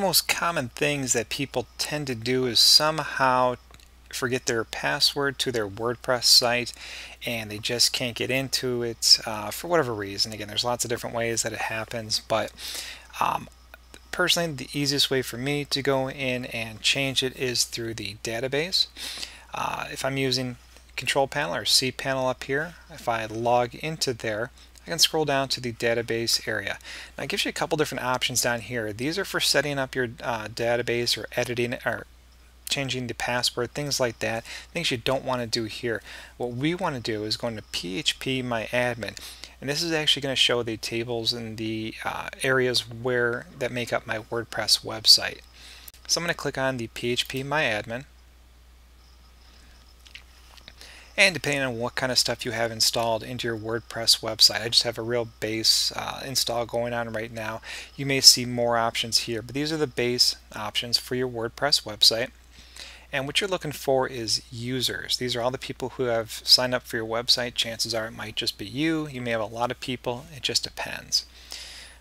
most common things that people tend to do is somehow forget their password to their WordPress site and they just can't get into it for whatever reason. Again, there's lots of different ways that it happens, but um, personally, the easiest way for me to go in and change it is through the database. If I'm using Control Panel or cPanel up here, if I log into there, I can scroll down to the database area. Now it gives you a couple different options down here. These are for setting up your database or editing or changing the password, things like that, things you don't want to do here. What we want to do is go into PHPMyAdmin, and this is actually going to show the tables and the areas that make up my WordPress website. So I'm going to click on the PHPMyAdmin, and depending on what kind of stuff you have installed into your WordPress website, I just have a real base install going on right now. You may see more options here, but these are the base options for your WordPress website. And what you're looking for is users. These are all the people who have signed up for your website. Chances are it might just be you. You may have a lot of people. It just depends.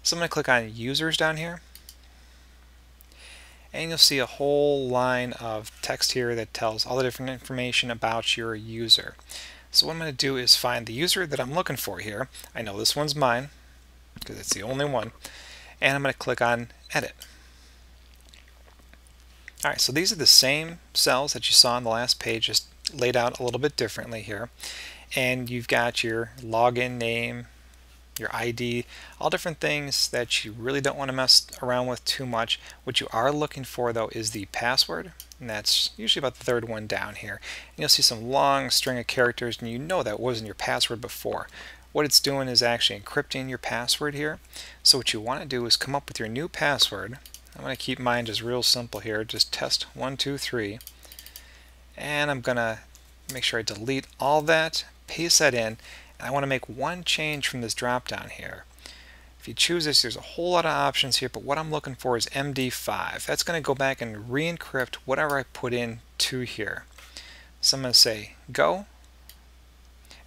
So I'm going to click on users down here. And you'll see a whole line of text here that tells all the different information about your user. So what I'm going to do is find the user that I'm looking for here. I know this one's mine because it's the only one. And I'm going to click on Edit. Alright, so these are the same cells that you saw on the last page, just laid out a little bit differently here. And you've got your login name, your ID, all different things that you really don't want to mess around with too much. What you are looking for though is the password, and that's usually about the third one down here. And you'll see some long string of characters, and you know that wasn't your password before. What it's doing is actually encrypting your password here. So what you want to do is come up with your new password. I'm going to keep mine just real simple here, just test123, and I'm going to make sure I delete all that, paste that in, and I want to make one change from this drop down here. If you choose this, there's a whole lot of options here, but what I'm looking for is MD5. That's going to go back and re-encrypt whatever I put in to here. So I'm going to say go,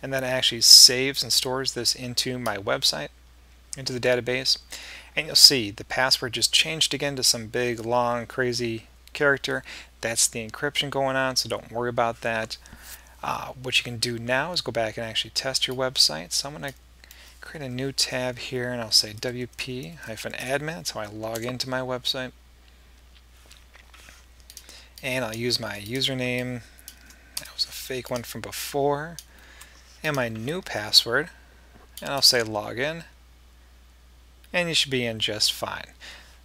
and then it actually saves and stores this into my website, into the database. And you'll see the password just changed again to some big, long, crazy character. That's the encryption going on, so don't worry about that. What you can do now is go back and actually test your website. So I'm going to create a new tab here, and I'll say WP-admin. That's how I log into my website. And I'll use my username. That was a fake one from before. And my new password. And I'll say login. And you should be in just fine.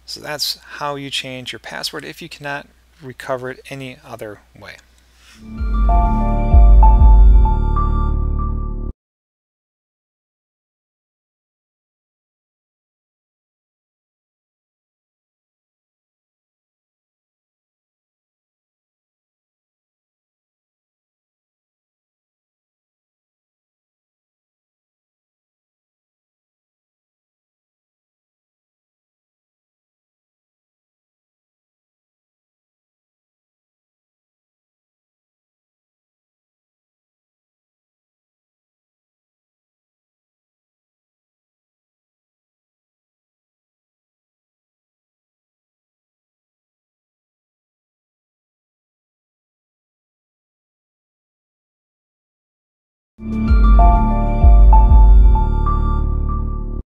So that's how you change your password if you cannot recover it any other way.